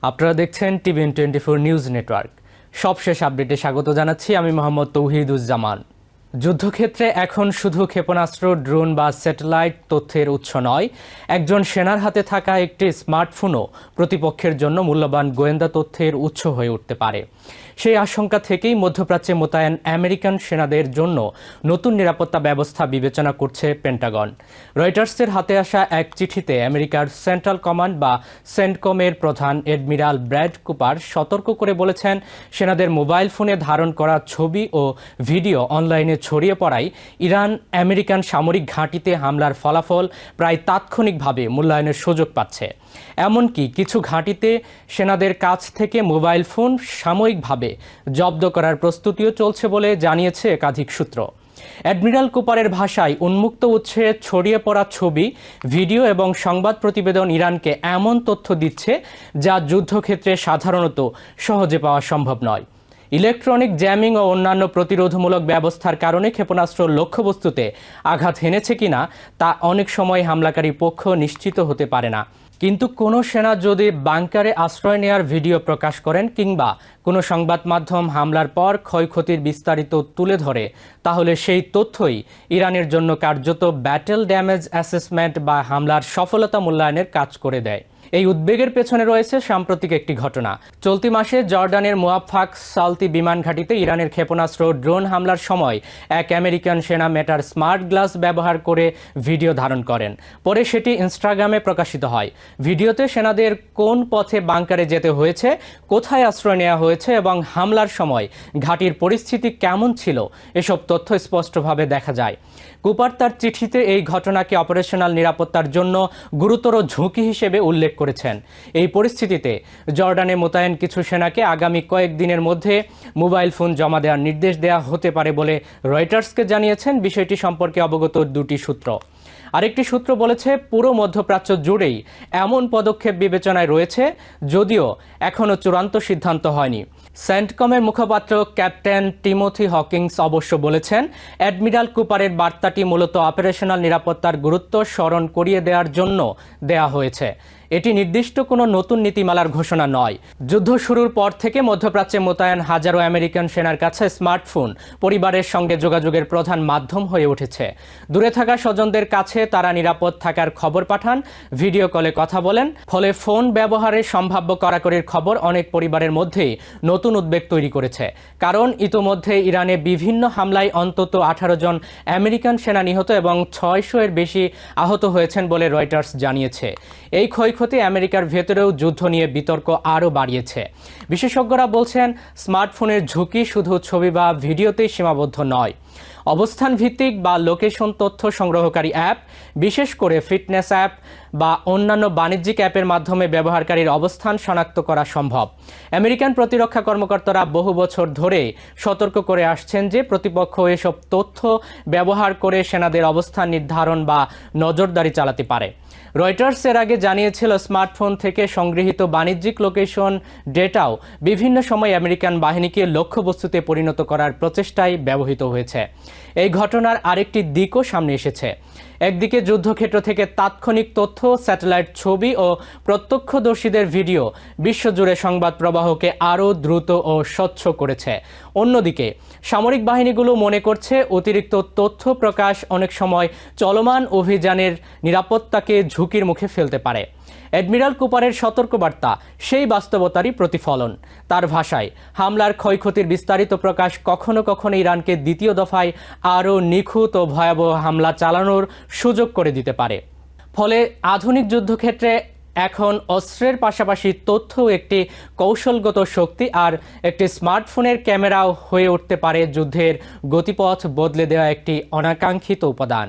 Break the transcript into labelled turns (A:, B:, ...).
A: আপনারা দেখছেন TVN24 news network. সবশেষ আপডেটে স্বাগত জানাচ্ছি আমি মোহাম্মদ তৌহিদুজ্জামান। যুদ্ধক্ষেত্রে এখন শুধু ক্ষেপণাস্ত্র, ড্রোন বা স্যাটেলাইট তথ্যের উৎস নয়, একজন সেনার হাতে থাকা একটি স্মার্টফোনও প্রতিপক্ষের জন্য মূল্যবান গোয়েন্দা তথ্যের উৎস হয়ে উঠতে পারে। সেই আশঙ্কা থেকেই মধ্যপ্রাচ্যে মোতায়েন আমেরিকান সেনাদের জন্য নতুন নিরাপত্তা ব্যবস্থা বিবেচনা করছে পেন্টাগন। রয়টার্সের হাতে আসা এক চিঠিতে আমেরিকার সেন্ট্রাল কমান্ড বা সেন্টকমের প্রধান এডমিরাল ব্র্যাড কুপার সতর্ক করে বলেছেন, সেনাদের মোবাইল ফোনে ধারণ করা ছবি ও ভিডিও অনলাইনে ছড়িয়ে পড়ায় ইরান আমেরিকান সামরিক ঘাঁটিতে হামলার ফলাফল প্রায় তাৎক্ষণিকভাবে মূল্যায়নের সুযোগ পাচ্ছে। এমনকি কিছু ঘাঁটিতে সেনাদের কাছ থেকে মোবাইল ফোন সাময়িকভাবে জব্দ করার প্রস্তুতিও চলছে বলে জানিয়েছে একাধিক সূত্র। অ্যাডমিরাল কুপারের ভাষায়, উন্মুক্ত উৎসে ছড়িয়ে পড়া ছবি, ভিডিও এবং সংবাদ প্রতিবেদন ইরানকে এমন তথ্য দিচ্ছে যা যুদ্ধক্ষেত্রে সাধারণত সহজে পাওয়া সম্ভব নয়। ইলেকট্রনিক জ্যামিং ও অন্যান্য প্রতিরোধমূলক ব্যবস্থার কারণে ক্ষেপণাস্ত্র লক্ষ্যবস্তুতে আঘাত হেনেছে কিনা তা অনেক সময় হামলাকারী পক্ষ নিশ্চিত হতে পারে না। কিন্তু কোনো সেনা যদি বাংকারে আশ্রয় নেওয়ার ভিডিও প্রকাশ করেন কিংবা কোনো সংবাদ মাধ্যম হামলার পর ক্ষয়ক্ষতির বিস্তারিত তুলে ধরে, তাহলে সেই তথ্যই ইরানের জন্য কার্যত ব্যাটেল ড্যামেজ অ্যাসেসমেন্ট বা হামলার সফলতা মূল্যায়নের কাজ করে দেয়। এই উদ্বেগের পেছনে রয়েছে সাম্প্রতিক একটি ঘটনা। চলতি মাসে জর্ডানের মুয়াফাক সালতি বিমান ঘাঁটিতে ইরানের ক্ষেপণাস্ত্র ড্রোন হামলার সময় এক আমেরিকান সেনা মেটার স্মার্ট গ্লাস ব্যবহার করে ভিডিও ধারণ করেন। পরে সেটি ইনস্টাগ্রামে প্রকাশিত হয়। ভিডিওতে সেনাদের কোন পথে বাংকারে যেতে হয়েছে, কোথায় আশ্রয় নেওয়া হয়েছে এবং হামলার সময় ঘাঁটির পরিস্থিতি কেমন ছিল, এসব তথ্য স্পষ্টভাবে দেখা যায়। কুপার তার চিঠিতে এই ঘটনাকে অপারেশনাল নিরাপত্তার জন্য গুরুতর ঝুঁকি হিসেবে উল্লেখ করেছেন। এই পরিস্থিতিতে জর্ডানে মোতায়েন কিছু সেনাকে আগামী কয়েকদিনের মধ্যে মোবাইল ফোন জমা দেওয়ার নির্দেশ দেওয়া হতে পারে বলে রয়টার্সকে জানিয়েছেন বিষয়টি সম্পর্কে অবগত দুটি সূত্র। আরেকটি সূত্র বলেছে, পুরো মধ্যপ্রাচ্য জুড়েই এমন পদক্ষেপ বিবেচনায় রয়েছে, যদিও এখনও চূড়ান্ত সিদ্ধান্ত হয়নি। সেন্টকমের মুখপাত্র ক্যাপ্টেন টিমোথি হকিংস অবশ্য বলেছেন, অ্যাডমিরাল কুপারের বার্তাটি মূলত অপারেশনাল নিরাপত্তার গুরুত্ব স্মরণ করিয়ে দেওয়ার জন্য দেয়া হয়েছে। এটি নির্দিষ্ট কোনো নতুন নীতিমালার ঘোষণা নয়। যুদ্ধ শুরুর পর থেকে মধ্যপ্রাচ্যে মোতায়েন হাজারো আমেরিকান সেনার কাছে স্মার্টফোন পরিবারের সঙ্গে যোগাযোগের প্রধান মাধ্যম হয়ে উঠেছে। দূরে থাকা স্বজনদের কাছে তারা নিরাপদ থাকার খবর পাঠান, ভিডিও কলে কথা বলেন। ফলে ফোন ব্যবহারের সম্ভাব্য কড়াকড়ির খবর অনেক পরিবারের মধ্যেই নতুন উদ্বেগ তৈরি করেছে। কারণ ইতোমধ্যে ইরানে বিভিন্ন হামলায় অন্তত 18 জন আমেরিকান সেনা নিহত এবং 600-এর বেশি আহত হয়েছেন বলে রয়টার্স জানিয়েছে। এই ক্ষয়ক্ষতি আমেরিকার ভেতরেও যুদ্ধ নিয়ে বিতর্ক আরও বাড়িয়েছে। বিশেষজ্ঞরা বলছেন, স্মার্টফোনের ঝুঁকি শুধু ছবি বা ভিডিওতেই সীমাবদ্ধ নয়। অবস্থান ভিত্তিক বা লোকেশন তথ্য সংগ্রহকারী অ্যাপ, বিশেষ করে ফিটনেস অ্যাপ বা অন্যান্য বাণিজ্যিক অ্যাপের মাধ্যমে ব্যবহারকারীর অবস্থান শনাক্ত করা সম্ভব। আমেরিকান প্রতিরক্ষা কর্মকর্তারা বহু বছর ধরে সতর্ক করে আসছেন যে প্রতিপক্ষ এসব তথ্য ব্যবহার করে সেনাদের অবস্থান নির্ধারণ বা নজরদারি চালাতে পারে। রয়টার্স এর আগে জানিয়েছিল, স্মার্টফোন থেকে সংগৃহীত বাণিজ্যিক লোকেশন ডেটাও বিভিন্ন সময় আমেরিকান বাহিনীকে লক্ষ্যবস্তুতে পরিণত করার প্রচেষ্টায় ব্যবহৃত হয়েছে। এই ঘটনার আরেকটি দিকও সামনে এসেছে। একদিকে যুদ্ধক্ষেত্র থেকে তাৎক্ষণিক তথ্য, স্যাটেলাইট ছবি ও প্রত্যক্ষদর্শীদের ভিডিও বিশ্বজুড়ে সংবাদ প্রবাহকে আরও দ্রুত ও স্বচ্ছ করেছে। অন্যদিকে সামরিক বাহিনীগুলো মনে করছে, অতিরিক্ত তথ্য প্রকাশ অনেক সময় চলমান অভিযানের নিরাপত্তাকে ঝুঁকির মুখে ফেলতে পারে। অ্যাডমিরাল কুপারের সতর্কবার্তা সেই বাস্তবতারই প্রতিফলন। তার ভাষায়, হামলার ক্ষয়ক্ষতির বিস্তারিত প্রকাশ কখনো কখনো ইরানকে দ্বিতীয় দফায় আরও নিখুঁত ও ভয়াবহ হামলা চালানোর সুযোগ করে দিতে পারে। ফলে আধুনিক যুদ্ধক্ষেত্রে এখন অস্ত্রের পাশাপাশি তথ্য একটি কৌশলগত শক্তি, আর একটি স্মার্টফোনের ক্যামেরাও হয়ে উঠতে পারে যুদ্ধের গতিপথ বদলে দেওয়া একটি অনাকাঙ্ক্ষিত উপাদান।